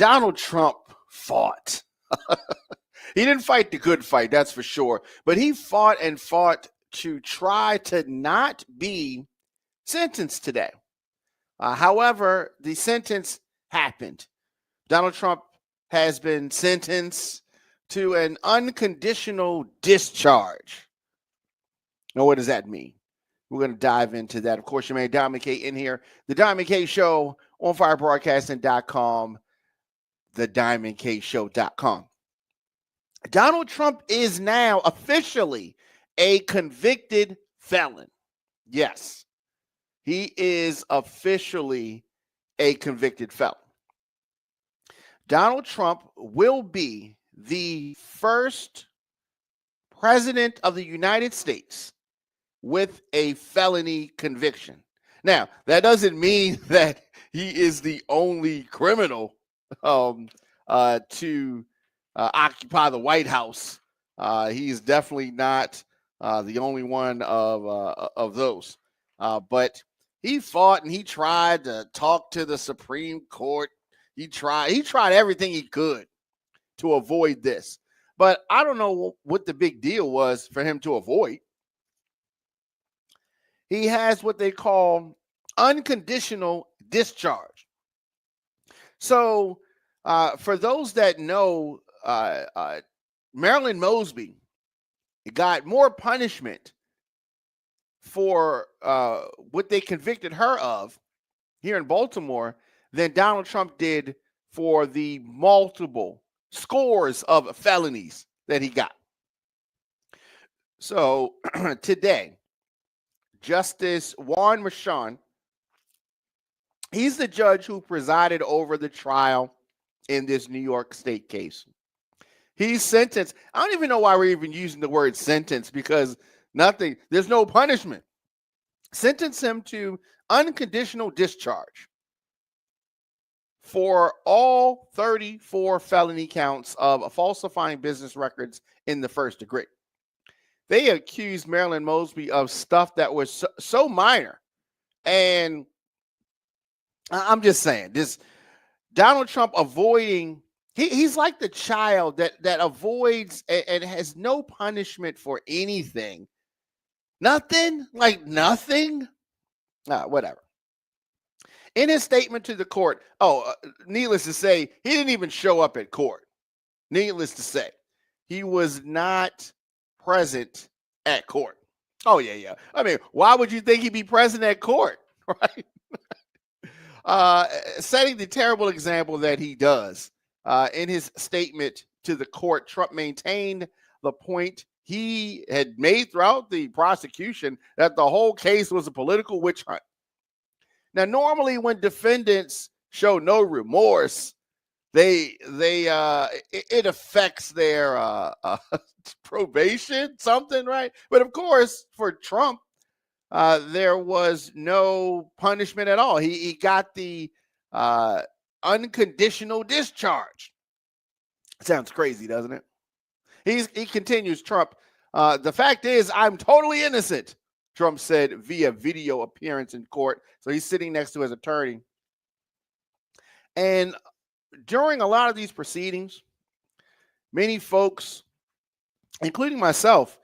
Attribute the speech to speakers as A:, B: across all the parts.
A: Donald Trump fought. He didn't fight the good fight, that's for sure. But he fought to try to not be sentenced today. However, the sentence happened. Donald Trump has been sentenced to an unconditional discharge. Now, what does that mean? We're going to dive into that. Of course, your man Diamond K in here. The Diamond K Show on firebroadcasting.com, thediamondkshow.com. Donald Trump is now officially a convicted felon. Yes, he is officially a convicted felon. Donald Trump will be the first president of the United States with a felony conviction. Now, that doesn't mean that he is the only criminal to occupy the White House. He is definitely not the only one of those. But he fought and he tried to talk to the Supreme Court. He tried everything he could to avoid this. But I don't know what the big deal was for him to avoid. He has what they call unconditional discharge. So for those that know, Marilyn Mosby got more punishment for what they convicted her of here in Baltimore than Donald Trump did for the multiple scores of felonies that he got. So today, Justice Juan Merchan, he's the judge who presided over the trial in this New York State case. He's sentenced. I don't even know why we're even using the word sentence, because there's no punishment. Sentence him to unconditional discharge for all 34 felony counts of falsifying business records in the first degree. They accused Marilyn Mosby of stuff that was so minor. And I'm just saying, this Donald Trump avoiding, he's like the child that avoids and has no punishment for anything. Nothing, whatever. In his statement to the court, needless to say, he didn't even show up at court. Needless to say, he was not present at court. Oh, yeah. I mean, why would you think he'd be present at court, right? Setting the terrible example that he does. In his statement to the court, Trump maintained the point he had made throughout the prosecution that the whole case was a political witch hunt. Now, normally when defendants show no remorse, it affects their probation, something, right? But of course, for Trump, there was no punishment at all. He got the unconditional discharge. Sounds crazy, doesn't it? He continues, Trump, the fact is, I'm totally innocent, Trump said via video appearance in court. So he's sitting next to his attorney. And during a lot of these proceedings, many folks, including myself,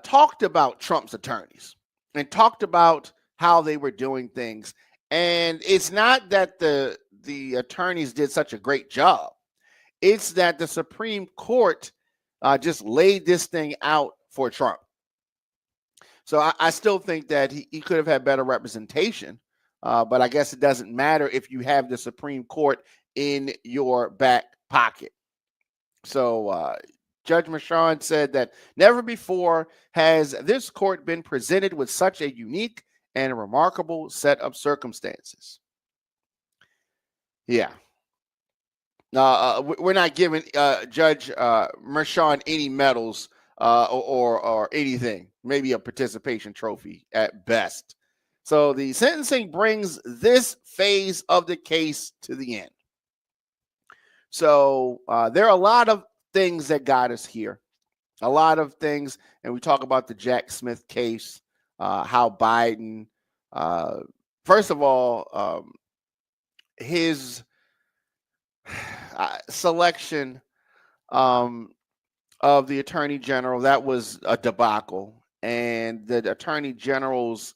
A: talked about Trump's attorneys and talked about how they were doing things. And it's not that the attorneys did such a great job. It's that the Supreme Court just laid this thing out for Trump. So I still think that he could have had better representation, but I guess it doesn't matter if you have the Supreme Court in your back pocket. So Judge Merchan said that never before has this court been presented with such a unique and remarkable set of circumstances. Yeah. We're not giving Judge Merchan any medals or anything, maybe a participation trophy at best. So the sentencing brings this phase of the case to the end. So there are a lot of things that got us here, a lot of things. And we talk about the Jack Smith case, how Biden, first of all, his selection of the attorney general, that was a debacle. And the attorney general's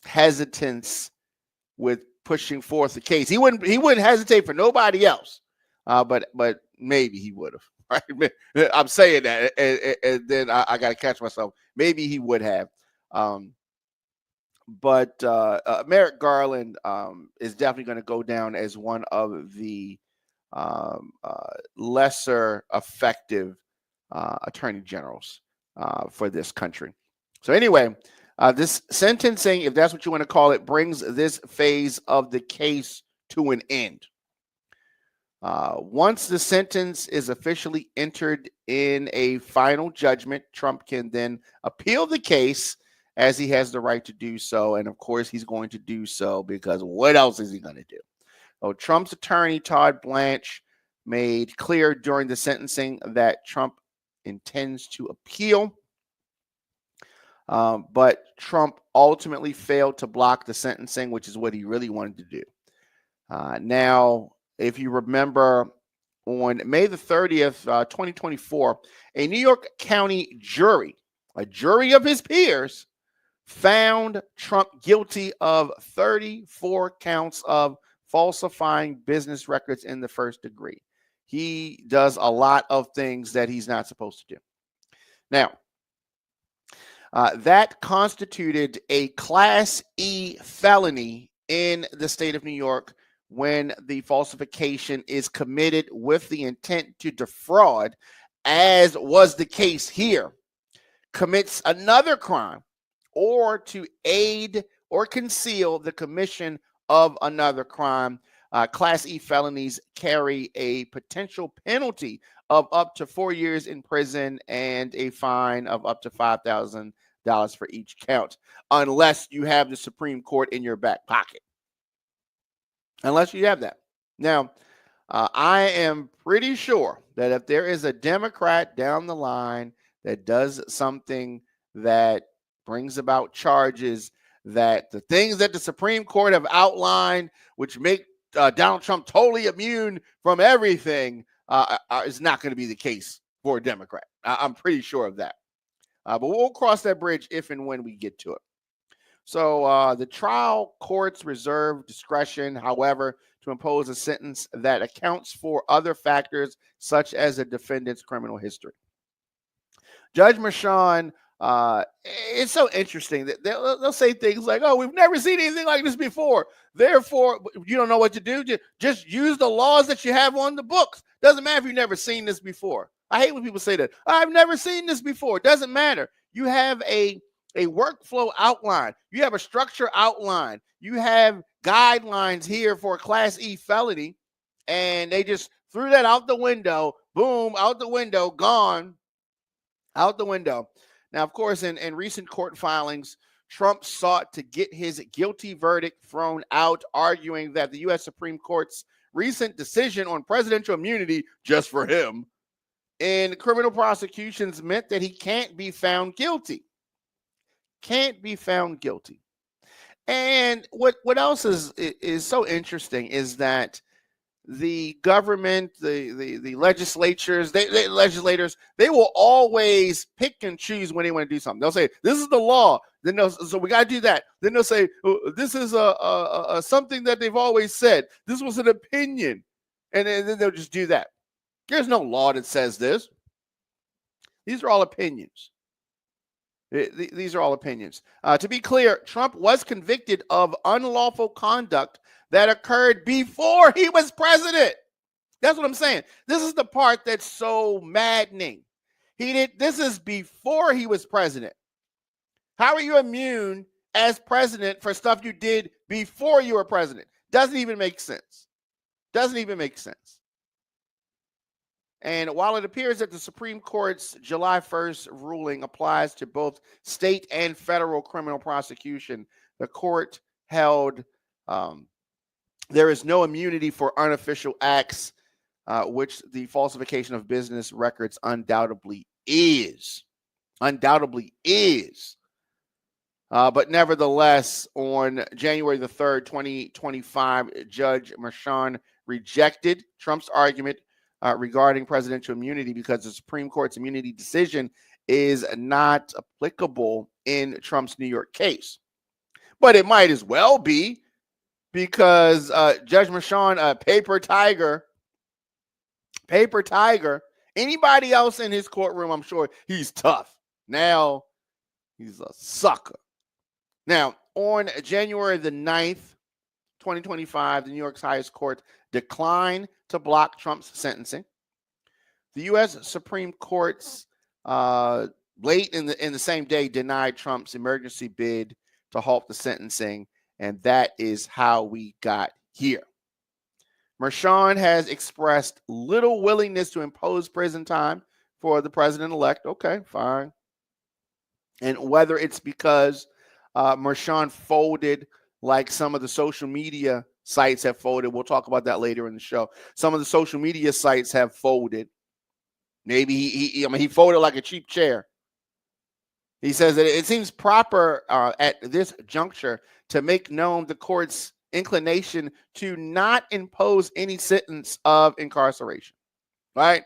A: hesitance with pushing forth the case. He wouldn't hesitate for nobody else. But maybe he would have. Right? I'm saying that, and then I got to catch myself. Maybe he would have. But Merrick Garland is definitely going to go down as one of the lesser effective attorney generals for this country. So anyway, this sentencing, if that's what you want to call it, brings this phase of the case to an end. Once the sentence is officially entered in a final judgment, Trump can then appeal the case, as he has the right to do so. And of course, he's going to do so because what else is he going to do? So Trump's attorney, Todd Blanche, made clear during the sentencing that Trump intends to appeal. But Trump ultimately failed to block the sentencing, which is what he really wanted to do. Now, if you remember, on May the 30th, 2024, a New York County jury, a jury of his peers, found Trump guilty of 34 counts of falsifying business records in the first degree. He does a lot of things that he's not supposed to do. Now, that constituted a Class E felony in the state of New York when the falsification is committed with the intent to defraud, as was the case here, commits another crime, or to aid or conceal the commission of another crime. Class E felonies carry a potential penalty of up to 4 years in prison and a fine of up to $5,000 for each count, unless you have the Supreme Court in your back pocket. Unless you have that. Now, I am pretty sure that if there is a Democrat down the line that does something that brings about charges, that the things that the Supreme Court have outlined, which make Donald Trump totally immune from everything, is not going to be the case for a Democrat. I'm pretty sure of that. But we'll cross that bridge if and when we get to it. So the trial courts reserve discretion, however, to impose a sentence that accounts for other factors, such as a defendant's criminal history. Judge Merchan, it's so interesting that they'll say things like, oh, we've never seen anything like this before. Therefore, you don't know what to do. Just use the laws that you have on the books. Doesn't matter if you've never seen this before. I hate when people say that. I've never seen this before. It doesn't matter. You have a workflow outline. You have a structure outline. You have guidelines here for a Class E felony, and they just threw that out the window. Boom, out the window, gone. Out the window. Now, of course, in recent court filings, Trump sought to get his guilty verdict thrown out, arguing that the U.S. Supreme Court's recent decision on presidential immunity, just for him, in criminal prosecutions meant that he can't be found guilty. Can't be found guilty. And what else is so interesting is that the government, the legislatures, legislators, they will always pick and choose when they want to do something. They'll say, this is the law. Then so we got to do that. Then they'll say, oh, this is a something that they've always said. This was an opinion. And then they'll just do that. There's no law that says this. These are all opinions. These are all opinions. To be clear, Trump was convicted of unlawful conduct that occurred before he was president. That's what I'm saying. This is the part that's so maddening. This is before he was president. How are you immune as president for stuff you did before you were president? Doesn't even make sense. Doesn't even make sense. And while it appears that the Supreme Court's July 1st ruling applies to both state and federal criminal prosecution, the court held there is no immunity for unofficial acts, which the falsification of business records undoubtedly is. Undoubtedly is. But nevertheless, on January the 3rd, 2025, Judge Merchan rejected Trump's argument regarding presidential immunity because the Supreme Court's immunity decision is not applicable in Trump's New York case. But it might as well be, because Judge Merchan, Paper Tiger, anybody else in his courtroom, I'm sure he's tough. Now he's a sucker. Now, on January the 9th, 2025, the New York's highest court declined to block Trump's sentencing. The U.S. Supreme Court's late in the same day denied Trump's emergency bid to halt the sentencing, and that is how we got here. Merchan has expressed little willingness to impose prison time for the president-elect. Okay, fine. And whether it's because Merchan folded like some of the social media sites have folded. We'll talk about that later in the show. Some of the social media sites have folded. Maybe he folded like a cheap chair. He says that it seems proper at this juncture to make known the court's inclination to not impose any sentence of incarceration. Right?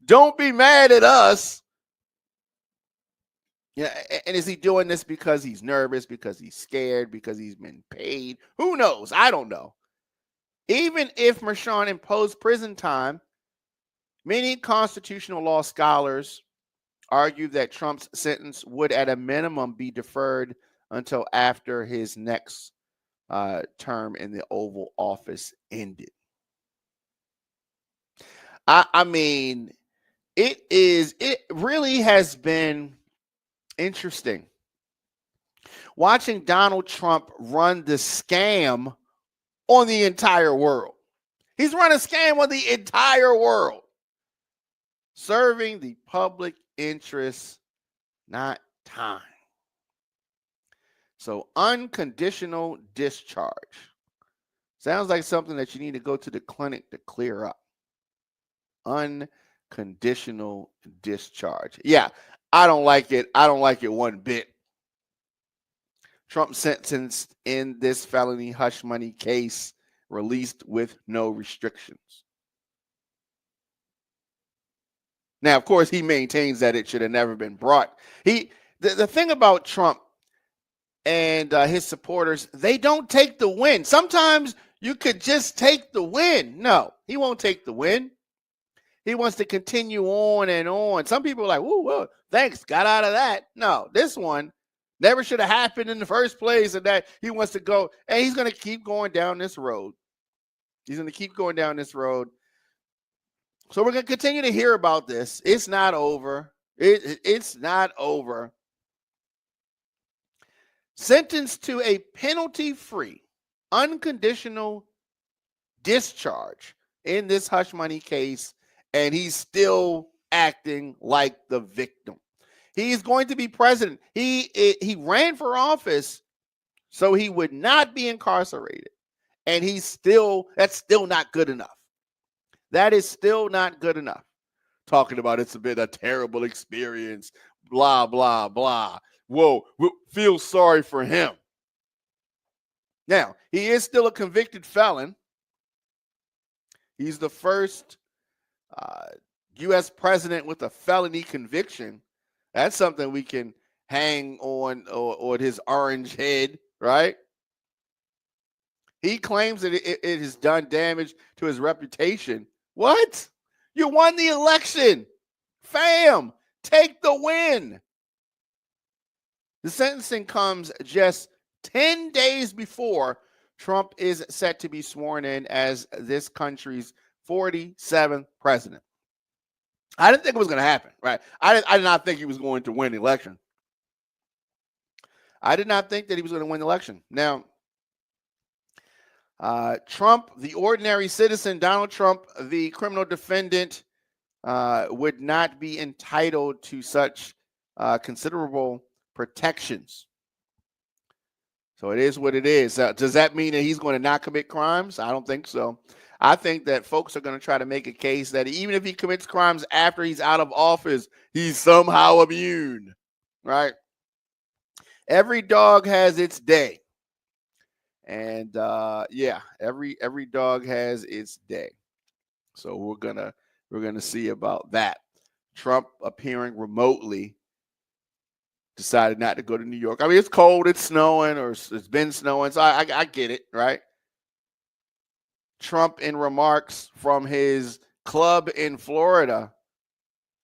A: Don't be mad at us. Yeah, and is he doing this because he's nervous, because he's scared, because he's been paid? Who knows? I don't know. Even if Merchan imposed prison time, many constitutional law scholars argue that Trump's sentence would at a minimum be deferred until after his next term in the Oval Office ended. I mean, it really has been interesting watching Donald Trump run the scam on the entire world. He's run a scam on the entire world, serving the public interest, not time. So unconditional discharge sounds like something that you need to go to the clinic to clear up. Unconditional discharge. Yeah, I don't like it. I don't like it one bit. Trump sentenced in this felony hush money case, released with no restrictions. Now, of course, he maintains that it should have never been brought. The thing about Trump and his supporters, they don't take the win. Sometimes you could just take the win. No, he won't take the win. He wants to continue on and on. Some people are like, whoa, thanks, got out of that. No, this one never should have happened in the first place, and that he wants to go, and he's going to keep going down this road. He's going to keep going down this road. So we're going to continue to hear about this. It's not over. It's not over. Sentenced to a penalty-free, unconditional discharge in this hush money case, and he's still acting like the victim. He's going to be president. He ran for office so he would not be incarcerated, and that's still not good enough. That is still not good enough. Talking about it's been a terrible experience, blah, blah, blah. Whoa, feel sorry for him. Now, he is still a convicted felon. He's the first U.S. president with a felony conviction. That's something we can hang on his orange head, right? He claims that it has done damage to his reputation. What? You won the election. Fam, take the win. The sentencing comes just 10 days before Trump is set to be sworn in as this country's 47th president. I didn't think it was going to happen, right? I did not think he was going to win the election. I did not think that he was going to win the election. Now, Trump, the ordinary citizen, Donald Trump, the criminal defendant, would not be entitled to such considerable protections. So it is what it is. Does that mean that he's going to not commit crimes? I don't think so. I think that folks are going to try to make a case that even if he commits crimes after he's out of office, he's somehow immune, right? Every dog has its day. And yeah, every dog has its day. So we're gonna see about that. Trump appearing remotely, decided not to go to New York. I mean, it's cold, it's snowing, or it's been snowing, so I get it, right? Trump, in remarks from his club in Florida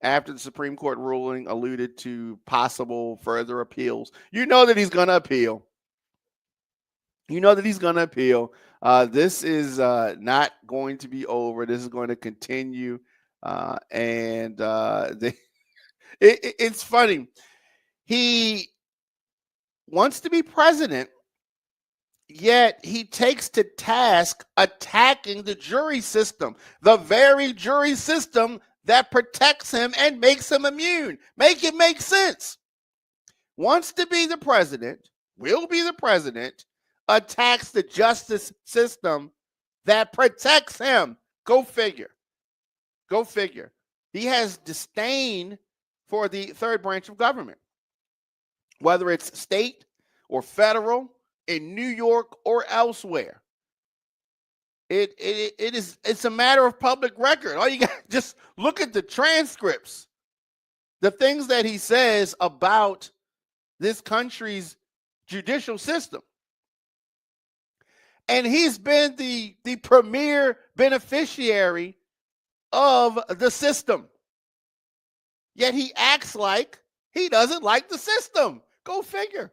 A: after the Supreme Court ruling, alluded to possible further appeals. You know that he's going to appeal. This is not going to be over. This is going to continue. It's funny. He wants to be president, yet he takes to task attacking the jury system, the very jury system that protects him and makes him immune. Make it make sense. Wants to be the president, will be the president, attacks the justice system that protects him. Go figure. Go figure. He has disdain for the third branch of government, whether it's state or federal, in New York or elsewhere. It's a matter of public record. All you got, just look at the transcripts, the things that he says about this country's judicial system. And he's been the premier beneficiary of the system. Yet he acts like he doesn't like the system. Go figure.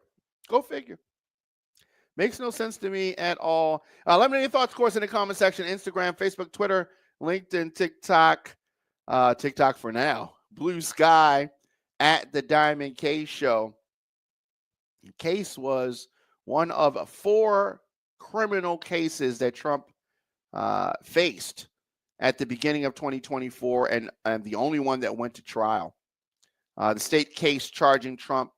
A: Go figure. Makes no sense to me at all. Let me know your thoughts, of course, in the comment section. Instagram, Facebook, Twitter, LinkedIn, TikTok. TikTok for now. Blue Sky at the Diamond K Show. The case was one of 4 criminal cases that Trump faced at the beginning of 2024, and the only one that went to trial. The state case charging Trump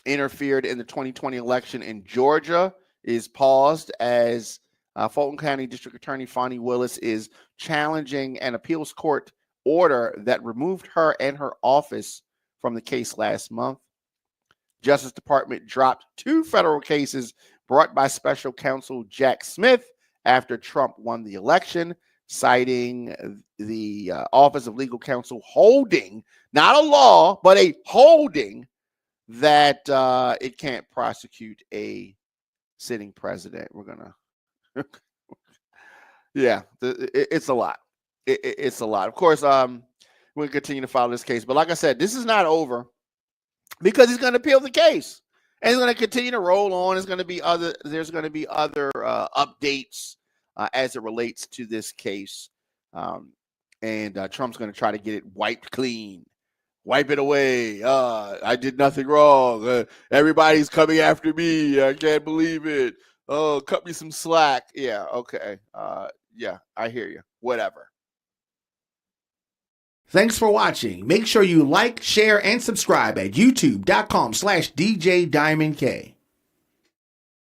A: interfered in the 2020 election in Georgia is paused as Fulton County District Attorney Fani Willis is challenging an appeals court order that removed her and her office from the case last month. Justice Department dropped 2 federal cases brought by special counsel Jack Smith after Trump won the election, citing the Office of Legal Counsel holding, not a law, but a holding that it can't prosecute a sitting president. We're gonna, yeah, it's a lot. It's a lot. Of course, we'll continue to follow this case, but like I said, this is not over because he's going to appeal the case, and he's going to continue to roll on. There's going to be other updates as it relates to this case, and Trump's going to try to get it wiped clean. Wipe it away. I did nothing wrong. Everybody's coming after me. I can't believe it. Oh, cut me some slack. Yeah, okay. Yeah, I hear you. Whatever.
B: Thanks for watching. Make sure you like, share, and subscribe at youtube.com/DJ Diamond K.